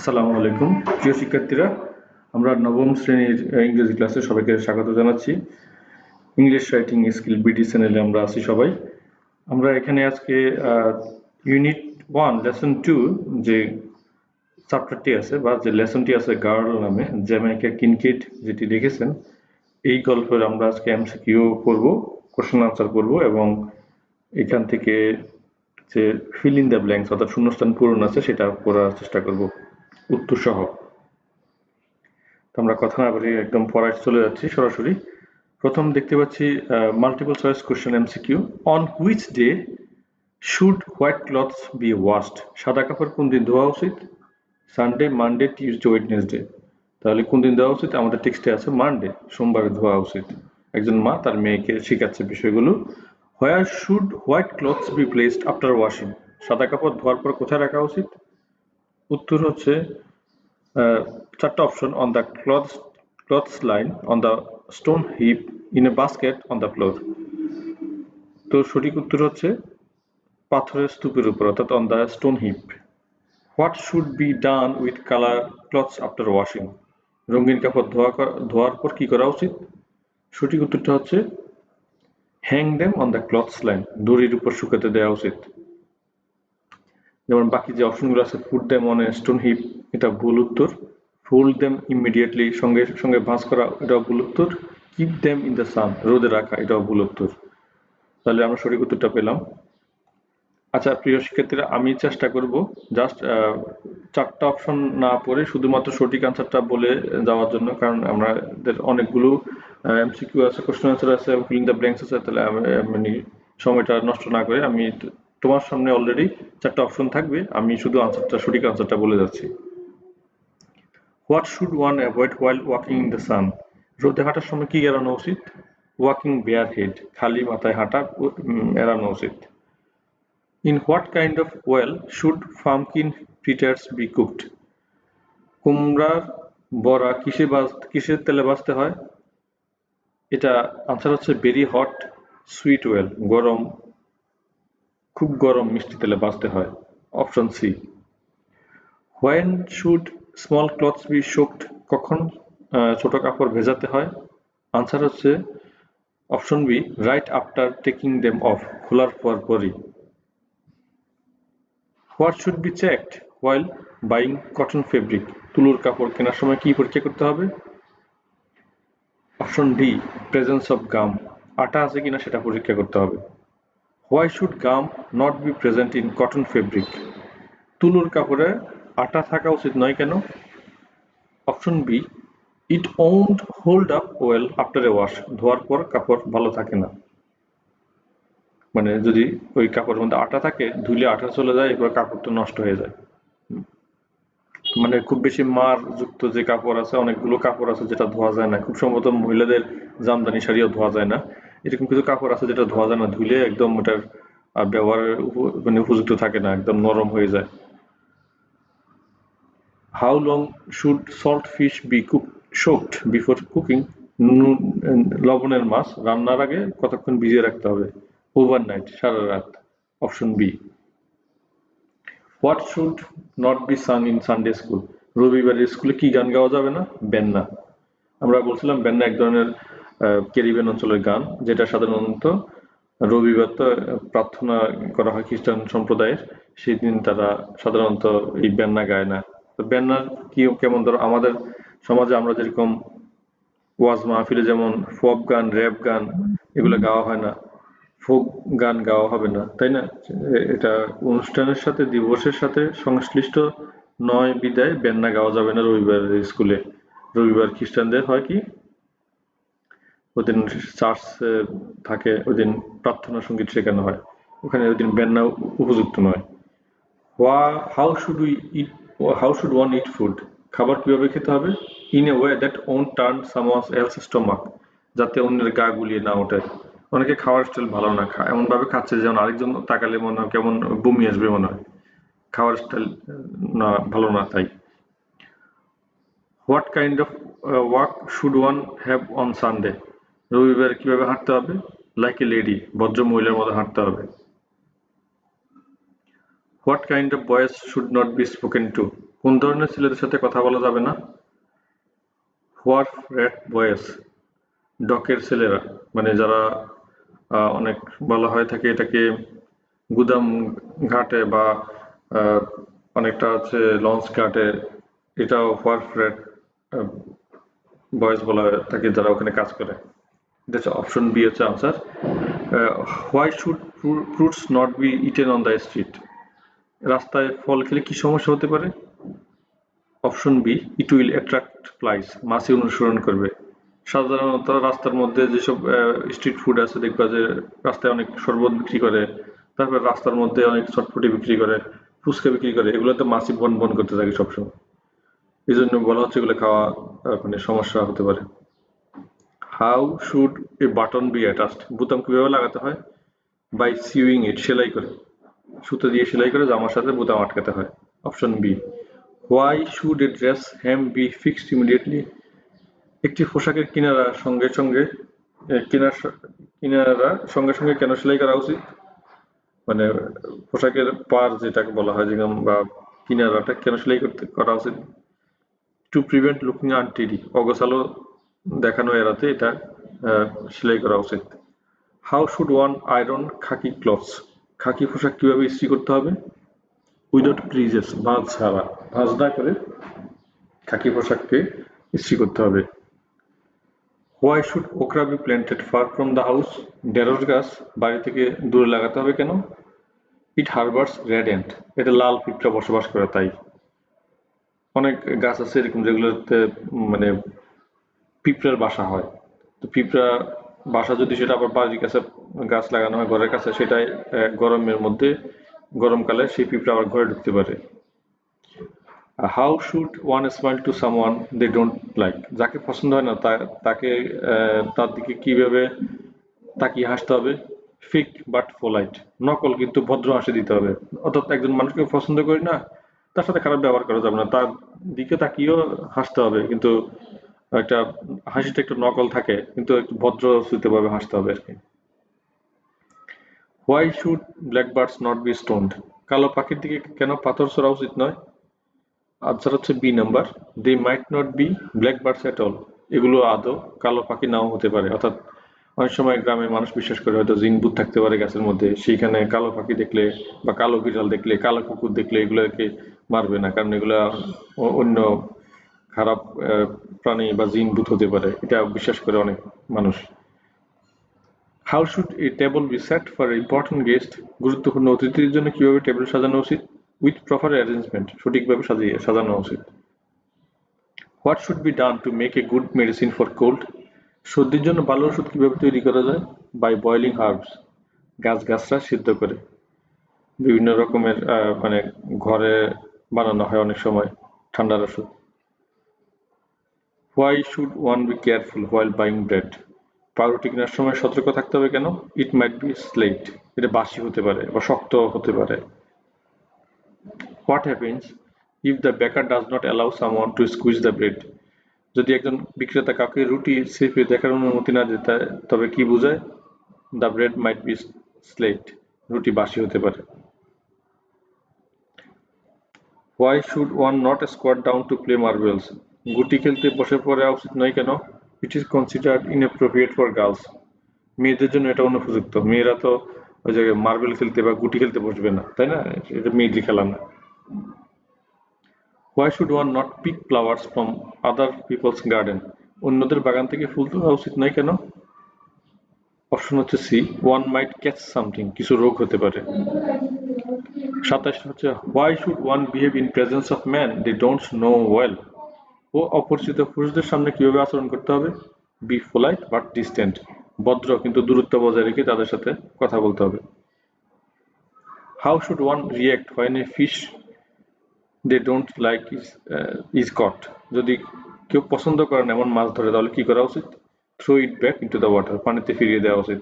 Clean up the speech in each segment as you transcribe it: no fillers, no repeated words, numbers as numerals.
আসসালামু আলাইকুম প্রিয় শিক্ষার্থীরা, আমরা নবম শ্রেণীর ইংরেজি ক্লাসে সবাইকে স্বাগত জানাচ্ছি। ইংলিশ রাইটিং স্কিল বিডি চ্যানেলে আমরা আছি সবাই। আমরা এখানে আজকে ইউনিট 1 লেসন 2 যে চ্যাপ্টারটি আছে বা যে লেসনটি আছে গার্ল নামে, জ্যামাইকা কিনকেড যেটি লিখেছেন, এই গল্পের আমরা আজকে এমসিকিউ করব, কোশ্চেন আনসার করব এবং এখান থেকে যে ফিল ইন দ্য ব্ল্যাঙ্কস অর্থাৎ শূন্যস্থান পূরণ আছে সেটা করার চেষ্টা করব উত্তর সহ। আমরা কথা না বলে একদম পড়ায় চলে যাচ্ছি সরাসরি। প্রথম দেখতে পাচ্ছি multiple choice question MCQ. On which day should white clothes B washed? সাদা কাপড় কোন দিন ধোয়া উচিত? Sunday, Monday, Tuesday, Wednesday. তাহলে কোন দিন দেওয়া উচিত? আমাদের টেক্সটে আছে মানডে, সোমবারে ধোয়া উচিত। একজন মা তার মেয়েকে শেখাচ্ছে বিষয়গুলো। Where should white clothes be placed after washing? সাদা কাপড় ধোয়ার পর কোথায় রাখা উচিত? উত্তর হচ্ছে চারটা option: on the clothes line, on the stone heap, in a basket, on the floor. তো সঠিক উত্তর হচ্ছে পাথরের স্তূপের উপর অর্থাৎ on the stone heap. What should be done with colour clothes after washing? রঙিন কাপড় ধোয়ার পর কি করা উচিত? সঠিক উত্তরটা হচ্ছে hang them on the clothes line, দড়ির উপর শুকাতে দেওয়া উচিত। যেমন বাকি যে অপশনগুলো আছে, put them on a stone heap, এটা ভুল উত্তর। ফোল্ড দেম ইমিডিয়েটলি, সঙ্গে সঙ্গে ভাঁজ করা, এটাও ভুল উত্তর। Keep them in the sun, রোদে রাখা, এটাও ভুল উত্তর। তাহলে আমরা সঠিক উত্তরটা পেলাম। আচ্ছা প্রিয় শিক্ষার্থীরা, আমি চেষ্টা করব জাস্ট চারটা অপশন না পড়ে শুধুমাত্র সঠিক আনসারটা বলে যাওয়ার জন্য, কারণ আমাদের অনেকগুলো এমসিকিউ আছে, কোশ্চেন আনসার আছে, ফিল ইন দ্য ব্ল্যাঙ্কস আছে। তাহলে মানে সময়টা নষ্ট না করে আমি তোমার সামনে অলরেডি চারটা অপশন থাকবে, আমি শুধু সঠিক আনসারটা বলে যাচ্ছি। What should one avoid while walking in the sun? রোদে হাঁটার সময় কি এড়ানো উচিত? ওয়াকিং বেয়ার হেড, খালি মাথায় হাঁটা এড়ানো উচিত। In what kind of oil should pumpkin fritters be cooked? কুমড়ার বড়া কিসের তেলে ভাজতে হয়? এটা আনসার হচ্ছে ভেরি হট সুইট ওয়েল, খুব গরম মিষ্টি তেলে ভাজতে হয়। Option C. When should small clothes be soaked? কখন ছোট কাপড় ভেজাতে হয়? আনসার হচ্ছে option B, right after taking them off, খোলার পরই। What should be checked while buying cotton fabric? তুলোর কাপড় কেনার সময় কি পরীক্ষা করতে হবে? Option D, presence of gum, আটা আছে কিনা সেটা পরীক্ষা করতে হবে। Why should gum not be present in cotton fabric? তুলোর কাপড়ে আটা থাকা উচিত নয় কেন? Option B, it won't hold up well after a wash, ধোয়ার পর কাপড় ভালো থাকে না। মানে যদি ওই কাপড়ের মধ্যে আটা থাকে, ধুলে আটা চলে যায়, এরপর কাপড়টা নষ্ট হয়ে যায়। মানে খুব বেশি মার যুক্ত যে কাপড় আছে, অনেকগুলো কাপড় আছে যেটা ধোয়া যায় না, খুব সম্ভবত মহিলাদের জামদানি শাড়িও ধোয়া যায় না। এরকম কিছু কাপড় আছে যেটা ধোয়া যায় না, ধুলে একদম ওটার ব্যবহারের মানে উপযুক্ত থাকে না, একদম নরম হয়ে যায়। How long should salt fish be soaked before cooking? লবণের মাছ রান্নার আগে কতক্ষণ ভিজিয়ে রাখতে হবে? ওভারনাইট, সারা রাত। Option B. What should not be sung in Sunday school? রবিবারের স্কুলে কি গান গাওয়া যাবে না? বেন্না। আমরা বলছিলাম বেন্না এক ধরনের ক্যারিবিয়ান অঞ্চলের গান, যেটা সাধারণত রবিবার তো প্রার্থনা করা হয় খ্রিস্টান সম্প্রদায়ের, সেই দিন তারা সাধারণত এই বেন্না গায় না। তো বেন্নার কি কেমন, ধরো আমাদের সমাজে আমরা যেরকম ওয়াজ মাহফিলে যেমন ফোক গান, র্যাপ গান এগুলো গাওয়া হয় না, ফোক গান গাওয়া হবে না, তাই না? এটা অনুষ্ঠানের সাথে, দিবসের সাথে সংশ্লিষ্ট নয় বিদায় বেন্না গাওয়া যাবে না রবিবারের স্কুলে। রবিবার খ্রিস্টানদের হয় কি, ওদিন চার্চ থাকে, ওদিন প্রার্থনা সঙ্গীত শেখানো হয়, ওখানে ওদিন বেন্না উপযুক্ত নয়। How should we eat, how should one eat food? খাবার কিভাবে খেতে হবে? In a way that won't turn someone else stomach, যাতে অন্যের গা গুলিয়ে না ওঠে। অনেকে খাওয়ার স্টাইল ভালো না, এমন ভাবে খাচ্ছে যেমন আরেকজন তাকালে মনে হয় কেমন বমি আসবে মনে হয়, খাওয়ার স্টাইল না ভালো না তাই। What kind of walk should one have on Sunday? রবিবার কিভাবে হাঁটতে হবে? লাইক এ লেডি, ভদ্র মহিলার মতো হাঁটতে হবে। What kind of voice should not B spoken to? কোন ধরনের ছেলেদের সাথে কথা বলা যাবে না? হোয়ার্ফ র্যাট বয়েজ, ডকের ছেলেরা, মানে যারা অনেক বলা হয় থাকে এটাকে গুদাম ঘাটে বা আহ, অনেকটা হচ্ছে লঞ্চ ঘাটে, এটাও হোয়ার্ফ র্যাট বয়েজ বলা হয় থাকে যারা ওখানে কাজ করে। এটা হচ্ছে অপশন বি হচ্ছে answer. Why should fruits not be eaten on the street? রাস্তায় ফল খেলে কি সমস্যা হতে পারে? Option B, it will attract flies, মাছি অনুসরণ করবে। সাধারণত রাস্তার মধ্যে যেসব স্ট্রিট ফুড আছে দেখবা যে রাস্তায় অনেক শরবত বিক্রি করে, তারপর রাস্তার মধ্যে অনেক চটপটি বিক্রি করে, ফুচকা বিক্রি করে, এগুলোতে মাছি বন বন করতে থাকে সবসময়। এই জন্য বলা হচ্ছে এগুলো খাওয়া মানে সমস্যা হতে পারে। How should A button B attached? বোতাম কিভাবে লাগাতে হয়? বাই সিউইং ইট, সেলাই করে। সুতো দিয়ে সেলাই করে জামার সাথে বোতাম আটকাতে হয়। Option B. Why should a dress hem be fixed immediately? একটি পোশাকের কিনারা সঙ্গে সঙ্গে কিনারা সঙ্গে সঙ্গে কেন সেলাই করা উচিত? মানে পোশাকের পার যেটাকে বলা হয় যেরকম বা কিনারাটা কেন সেলাই করা উচিত? টু প্রিভেন্ট লুকিং আনটিডি, অগোছালো দেখানো এড়াতে এটা সেলাই করা উচিত। How should one iron khaki clothes? খাকি পোশাক কিভাবে ইস্ত্রি করতে হবে? উইদাউট ক্রিজেস, ভাঁজ ছাড়া, ভাঁজ না করে খাকি পোশাককে ইস্ত্রি করতে হবে। Why should okra B planted far from the house? ঢেঁড়স গাছ বাড়ি থেকে দূরে লাগাতে হবে কেন? ইট হারবার্স রেড অ্যান্ট, এতে লাল পিঁপড়া বসবাস করে তাই। অনেক গাছ আছে এরকম যেগুলোতে মানে পিঁপড়ার বাসা হয়। তো পিঁপড়া বাসা যদি সেটা আবার বাড়ির কাছে গাছ লাগানো হয় ঘরের কাছে, সেটাই গরমের মধ্যে গরমকালে সেই পিঁপড়া আবার ঘরে ঢুকতে পারে। How should one smile to someone they don't like? যাকে পছন্দ হয় না তাকে তার দিকে কিভাবে তাকিয়ে হাসতে হবে? ফিক বাট পোলাইট, নকল কিন্তু ভদ্র হাসি দিতে হবে। অর্থাৎ একজন মানুষকে পছন্দ করি না, তার সাথে খারাপ ব্যবহার করা যাবে না, তার দিকে তাকিয়েও হাসতে হবে, কিন্তু একটা হাসিটা একটু নকল থাকে কিন্তু একটু ভদ্র ভাবে হাসতে হবে আর কি। Why should black birds not be stoned? কালো পাখির দিকে কেন পাথর ছোড়া উচিত নয়? আনসার হচ্ছে B number, they might not be black birds at all, এগুলো আদৌ কালো পাখি নাও হতে পারে। অর্থাৎ অনেক সময় গ্রামে মানুষ বিশ্বাস করে হয়তো জিন ভূত থাকতে পারে গাছের মধ্যে, সেইখানে কালো পাখি দেখলে বা কালো বিড়াল দেখলে কালো কুকুর দেখলে এগুলোকে মারবে না, কারণ এগুলা অন্য খারাপ প্রাণী বা জিন ভূত হতে পারে, এটা বিশ্বাস করে অনেক মানুষ। How should a table be set for important guest? গুরুত্বপূর্ণ অতিথিদের জন্য কিভাবে টেবিল সাজানো উচিত? উইথ প্রপার অ্যারেঞ্জমেন্ট, সঠিকভাবে সাজানো উচিত। What should be done to make a good medicine for cold? সর্দির জন্য ভালো ওষুধ কিভাবে তৈরি করা যায়? বাই বয়লিং হার্বস, গাছরা সিদ্ধ করে। বিভিন্ন রকমের মানে ঘরে বানানো হয় অনেক সময় ঠান্ডার ওষুধ। Why should one be careful while buying bread? পাউরুটি কেনার সময় সতর্ক থাকতে হবে কেন? ইট মাইট বি স্লেট, এটা বাসি হতে পারে বা শক্ত হতে পারে। হোয়াট হ্যাপেন্স ইফ দ্য বেকার does not allow someone to squeeze the bread? যদি একজন বিক্রেতা কাউকে রুটি চেপে দেখার অনুমতি না দেয় তবে কি বোঝায়? দ্য ব্রেড মাইট বি স্লেট, রুটি বাসি হতে পারে। Why should one not squat down to play marbles? গুটি খেলতে বসে পড়া উচিত নয় কেন? It is considered inappropriate for girls, মেয়েদের জন্য এটা অনুপযুক্ত, মেয়েরা তো ওই জায়গায় মার্বেল খেলতে বা গুটি খেলতে বসবে না, তাই না? এটা মেয়েদের খেলা না। Why should one not pick flowers from other people's garden? অন্যদের বাগান থেকে ফুল তোলা উচিত নয় কেন? অপশন হচ্ছে C, one might catch something, কিছু রোগ হতে পারে। 27 হচ্ছে why should one behave in presence of man they don't know well? ও অপরিচিত পুরুষদের সামনে কিভাবে আচরণ করতে হবে? বি পোলাইট বাট ডিস্টেন্ট, ভদ্র কিন্তু দূরত্ব বজায় রেখে তাদের সাথে কথা বলতে হবে। How should one react when a fish they don't like is caught? যদি কেউ পছন্দ করে না এমন মাছ ধরে তাহলে কি করা উচিত? Throw it back into the water, পানিতে ফিরিয়ে দেওয়া উচিত।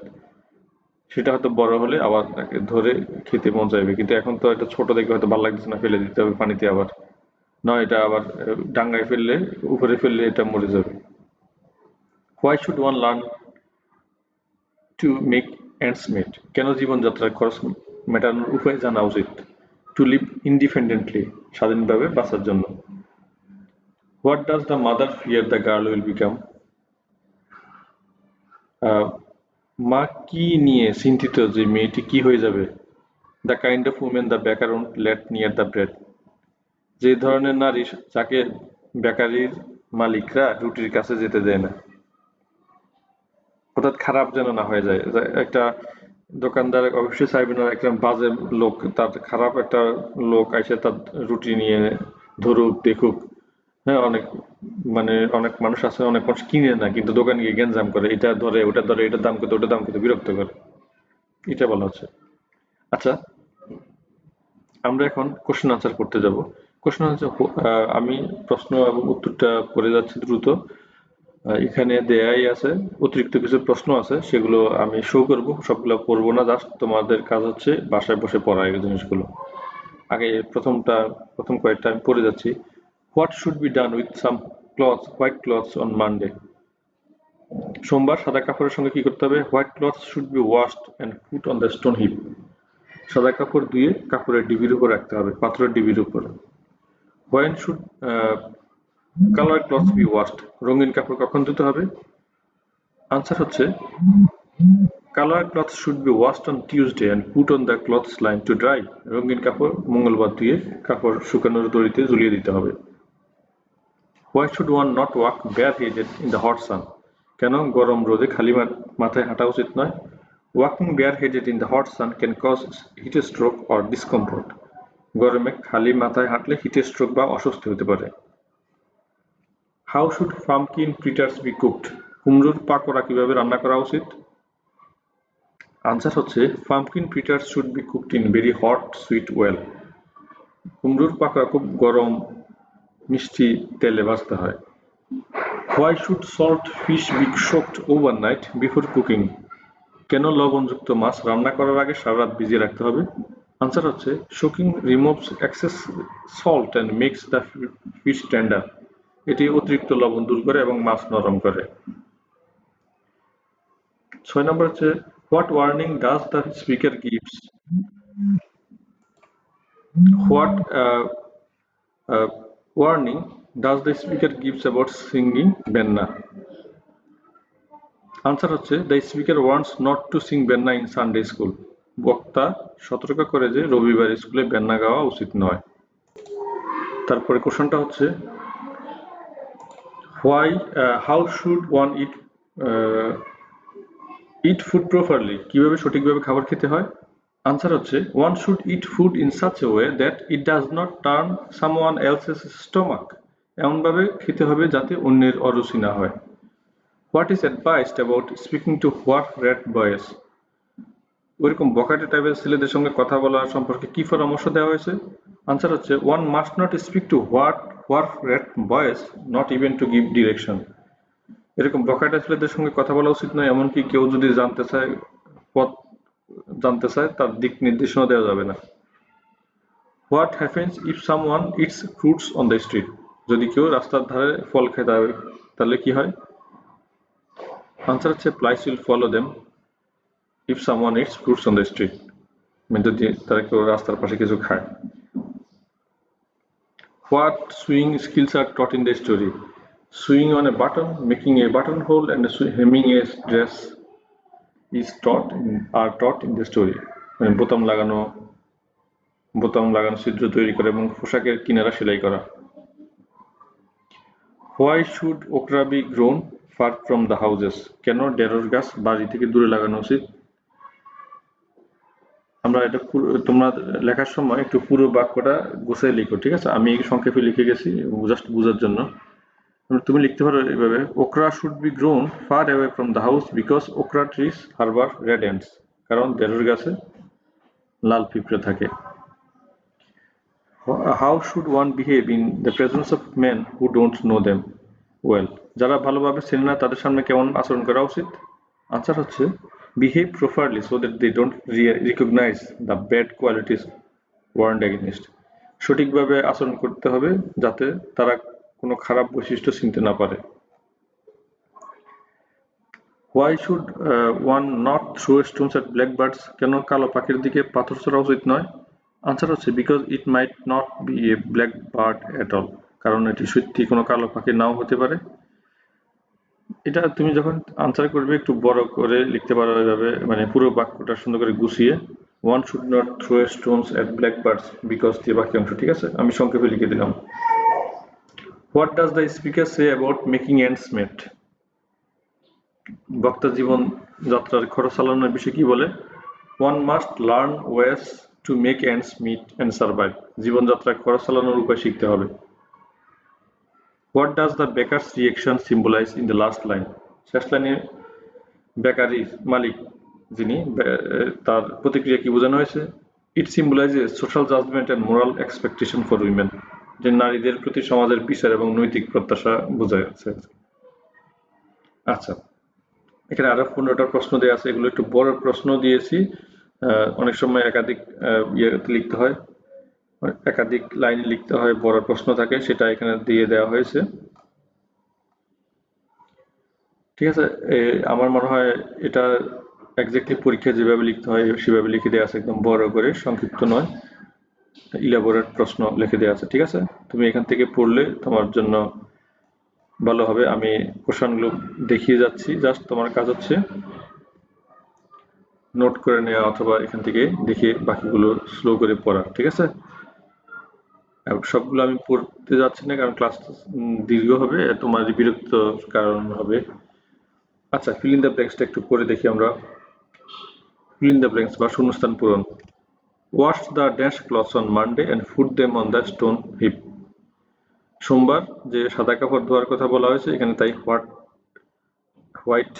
সেটা হয়তো বড় হলে আবার তাকে ধরে খেতে মন চাইবে, কিন্তু এখন তো এটা ছোট দেখে হয়তো ভালো লাগতেছে না, ফেলে দিতে হবে পানিতে আবার, নয় এটা আবার ডাঙ্গায় ফেললে উপরে ফেললে এটা মরে যাবে। Why should one learn to make ends meet? কেন জীবনযাত্রার খরচ মেটানোর উপায় জানা উচিত? টু লিভ ইন্ডিপেন্ডেন্টলি, স্বাধীনভাবে বাঁচার জন্য। What does the mother fear the girl will become? মা কি নিয়ে চিন্তিত যে মেয়েটি কি হয়ে যাবে? The kind of women the বেকার won't late near the bread, যে ধরনের নারী যাকে বেকারির মালিকরা রুটির কাছে যেতে দেয় না। অর্থাৎ খারাপ যেন না হয়ে যায়। একটা দোকানদার অবশ্যই চাইবে না একটা বাজে লোক, তার খারাপ একটা লোক এসে তার রুটি নিয়ে ধরুক দেখুক। হ্যাঁ, অনেক মানুষ আছে, অনেক মানুষ কিনে না কিন্তু দোকানে গিয়ে গ্যাঞ্জাম করে, এটা ধরে ওটা ধরে, এটার দাম কত ওটার দাম কত, বিরক্ত করে। এটা বলা হচ্ছে। আচ্ছা, আমরা এখন কোশ্চেন আনসার করতে যাব। কোশ্চেন আনসার আমি প্রশ্ন এবং উত্তরটা পড়ে যাচ্ছি দ্রুত। এখানে দেয়াই আছে, অতিরিক্ত কিছু প্রশ্ন আছে, সেগুলো আমি শো করব, সবগুলো পড়বো না, জাস্ট তোমাদের কাজ হচ্ছে বাসায় বসে পড়া এই জিনিসগুলো। আগে প্রথম কয়েকটা আমি পড়ে যাচ্ছি। What should be done with some white clothes on Monday? সোমবার সাদা কাপড়ের সঙ্গে কি করতে হবে? White clothes should be washed and put on the stone heap. সাদা কাপড় ধুয়ে কাপড়ের ডিবির উপর রাখতে হবে, পাথরের ডিবির উপর। When should colour clothes B washed? রঙিন কাপড় কখন ধুতে হবে? আনসার হচ্ছে colour clothes should be washed on Tuesday and put on the clothes line to dry. রঙিন কাপড় মঙ্গলবার ধুয়ে কাপড় শুকানোর দড়িতে ঝুলিয়ে দিতে হবে। Why should one not walk bare headed in the hot sun? কেন গরম রোদে খালি মাথায় হাঁটা উচিত নয়? Walking bare headed in the hot sun can cause heat stroke or discomfort. গরমে খালি মাথায় হাঁটলে হিট স্ট্রোক বা অস্বস্তি হতে পারে। How should pumpkin fritters be cooked? কুমড়োর পাকোড়া কিভাবে রান্না করা উচিত? আনসার হচ্ছে pumpkin fritters should be cooked in very hot sweet oil. কুমড়োর পাকোড়া খুব গরম মিষ্টি তেলে ভাজতে হয়। Why should salt fish be soaked overnight before cooking? কেন লবণযুক্ত মাছ রান্না করার আগে সারা রাত ভিজিয়ে রাখতে হবে? আনসার হচ্ছে soaking removes excess salt and makes the fish tender. এটি অতিরিক্ত লবণ দূর করে এবং মাছ নরম করে। 6 নম্বর হচ্ছে what warning does the speaker gives? What warning does the speaker gives about singing benna? Answer হচ্ছে the speaker wants not to sing benna in Sunday school. বক্তা সতর্ক করে যে রবিবার স্কুলে বেন্না গাওয়া উচিত নয়। তারপরে কোশ্চেনটা হচ্ছে how should one eat food properly? কিভাবে সঠিকভাবে খাবার খেতে হয়? আনসার হচ্ছে one should eat food in such a way that it does not turn someone else's stomach. এমনভাবে খেতে হবে যাতে অন্যের অরুচি না হয়। What is advised about speaking two what red boys? ওইরকম বখাটে টাইপের ছেলেদের সঙ্গে কথা বলা সম্পর্কে কি পরামর্শ দেওয়া হয়েছে? আনসার হচ্ছে one must not speak to what red boys, not even to give direction. এরকম বখাটে ছেলেদের সঙ্গে কথা বলা উচিত নয়, এমনকি কেউ যদি পথ জানতে চায় তার দিক নির্দেশনা দেওয়া যাবে না। What happens if someone eats fruits on the street? যদি কেউ রাস্তার ধারে ফল খায় তাহলে কি হয়? আনসার হচ্ছে flies will follow them if someone eats fruits on the street. যদি তারা কেউ রাস্তার পাশে কিছু খায়। What sewing skills are taught in the story? Sewing on a button, making a button hole and hemming a dress is taught in the story. মানে বোতাম লাগানো ছিদ্র তৈরি করা এবং পোশাকের কিনারা সেলাই করা। Why should okra be grown far from the houses? কেন ঢেঁড়স গাছ বাড়ি থেকে দূরে লাগানো উচিত? আমরা এটা তোমরা লেখার সময় একটু পুরো বাক্যটা গুছিয়ে লিখো, ঠিক আছে? আমি সংক্ষেপে লিখে গেছি জাস্ট বোঝার জন্য। তুমি লিখতে পারো এইভাবে, okra should be grown far away from the house because okra trees harbor red ants. কারণ ঢেঁড়স গাছে লাল পিঁপড়ে থাকে। How should one behave in the presence of men who don't know them well? যারা ভালোভাবে চেনে না তাদের সামনে কেমন আচরণ করা উচিত? আনসার হচ্ছে behave properly so that they don't recognize the bad qualities warned against. সঠিকভাবে আচরণ করতে হবে যাতে তারা কোনো খারাপ বৈশিষ্ট্য চিনতে না পারে। Why should one not throw stones at blackbirds? কেন কালো পাখির দিকে পাথর ছোড়া উচিত নয়? আনসার হচ্ছে because it might not be a black bird at all, কারণ এটি সত্যি কোনো কালো পাখি নাও হতে পারে। এটা তুমি যখন আনসার করবে একটু বড় করে লিখতে পারো এভাবে, মানে পুরো বাক্যটা সুন্দর করে গুছিয়ে। One should not throw stones at black birds because দিয়ে বাকি অংশ, ঠিক আছে? আমি সংক্ষেপে লিখে দিলাম। What does the speaker say about making ends meet? বক্তা জীবন যাত্রার খরচ চালানোর বিষয়ে কি বলে? One must learn ways to make ends meet and survive. জীবনযাত্রায় খরচ চালানোর উপায় শিখতে হবে। What does the baker's reaction symbolise in the last line? শেষ লাইনে বেকারির মালিক যিনি, তার প্রতিক্রিয়া কি বোঝানো হয়েছে? It symbolises social judgement and moral expectation for women, যে নারীদের প্রতি সমাজের বিচার এবং নৈতিক প্রত্যাশা বোঝাচ্ছে। আচ্ছা, এখানে আরো 15টা প্রশ্ন দেওয়া আছে, এগুলো একটু বড় প্রশ্ন দিয়েছি। অনেক সময় একাধিক ইয়েতে লিখতে হয়, একাধিক লাইনে লিখতে হয়, বড় প্রশ্ন থাকে, সেটা এখানে দিয়ে দেওয়া হয়েছে। ঠিক আছে, আমার মনে হয় এটা এক্স্যাক্টলি পরীক্ষায় যেভাবে লিখতে হয় সেভাবে লিখে দেওয়া আছে, একদম বড় করে, সংক্ষিপ্ত নয়, ইলাবোরেট প্রশ্ন লিখে দেওয়া আছে। ঠিক আছে, তুমি এখান থেকে পড়লে তোমার জন্য ভালো হবে। আমি কোশ্চেনগুলো দেখিয়ে যাচ্ছি, জাস্ট তোমার কাজ হচ্ছে নোট করে নেওয়া অথবা এখান থেকে দেখে বাকিগুলো স্লো করে পড়া। ঠিক আছে, সবগুলো আমি পড়তে যাচ্ছি না কারণ ক্লাস দীর্ঘ হবে, তোমার বিরক্ত কারণ হবে। আচ্ছা, ফিল ইন দ্য ব্ল্যাঙ্কসটা একটু পড়ে দেখি আমরা। ফিল ইন দ্য ব্ল্যাঙ্কস বা শূন্যস্থান পূরণ। Wash the dash clothes on Monday and put them on the stone heap. সোমবার যে সাদা কাপড় ধোয়ার কথা বলা হয়েছে, এখানে তাই হোয়াইট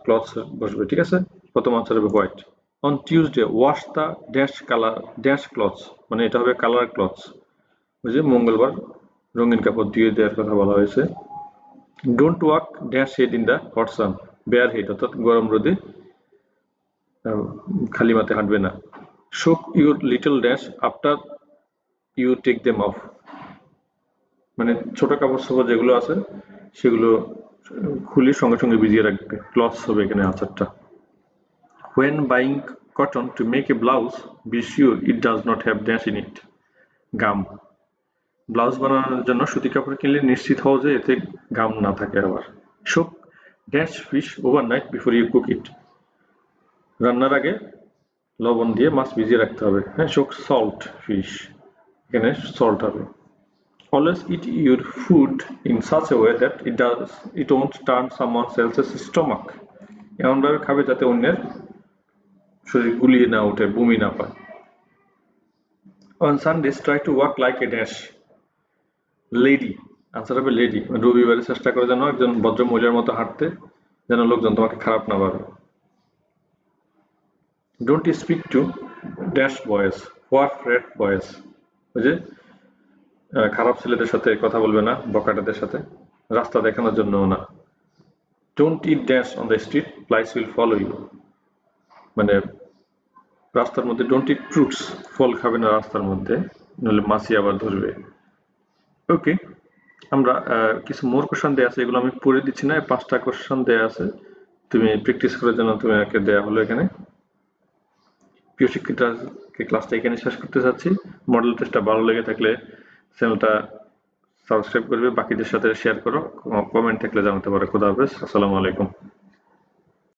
ক্লথস বসবে। ঠিক আছে, প্রথম আনসার হবে white. On Tuesday wash the dash colour dash clothes, মানে এটা হবে কালার ক্লথস। ওই যে মঙ্গলবার রঙিন কাপড় দিয়ে দেওয়ার কথা বলা হয়েছে। Don't walk dash head in the hot sun, bare head, অর্থাৎ গরম রোদে খালি মাথে হাঁটবে না। Soak your little dash after you take them off, মানে ছোট কাপড় চোপড় যেগুলো আছে সেগুলো খুলে সঙ্গে সঙ্গে ভিজিয়ে রাখবে, ক্লথস হবে এখানে আনসারটা। When buying cotton to make a blouse, be sure it does not have dash in it. Gum, blouse বানানোর জন্য সুতি কাপড় কিনলে নিশ্চিত হও যে এতে গাম না থাকে। আবার soak dash fish overnight before you cook it, রান্নার আগে লবণ দিয়ে মাছ ভিজিয়ে রাখতে হবে। হ্যাঁ, সোক সল্ট ফিশ, এখানে সল্ট হবে। Always eat your food in such a way that it won't turn someone else's stomach. এমনভাবে খাবে যাতে অন্যের শরীর গুলিয়ে না ওঠে, বমি না পায়। On Sundays try to walk like a dash lady, answer হবে লেডি। রবিবারে চেষ্টা করে যেন একজন ভদ্র মহিলার মতো হাঁটতে, যেন লোকজন তোমাকে খারাপ না ভাবে। Don't speak to dash boys or frat boys, ওই যে খারাপ ছেলেদের সাথে কথা বলবে না, বকাটাদের সাথে, রাস্তা দেখানোর জন্য না। Don't eat dash on the street, flies will follow you, মানে রাস্তার মধ্যে ডোন্ট ইট ফ্রুটস, ফল খাবে না রাস্তার মধ্যে, নইলে মাছি আবার ধরবে। ওকে, আমরা কিছু মোর কোশ্চেন দেওয়া আছে, এগুলো আমি পড়ে দিচ্ছি না, 5টা কোশ্চেন দেওয়া আছে, তুমি প্র্যাকটিস করার জন্য তোমাকে দেওয়া হলো এখানে। প্রিয় শিক্ষার্থীরা, ক্লাসটা এখানে শেষ করতে চাচ্ছি। মডেল টেস্টটা ভালো লেগে থাকলে চ্যানেলটা সাবস্ক্রাইব করবে, বাকিদের সাথে শেয়ার করো, কমেন্ট থাকলে জানাতে পারো। খোদা হাফেজ, আসসালামু আলাইকুম।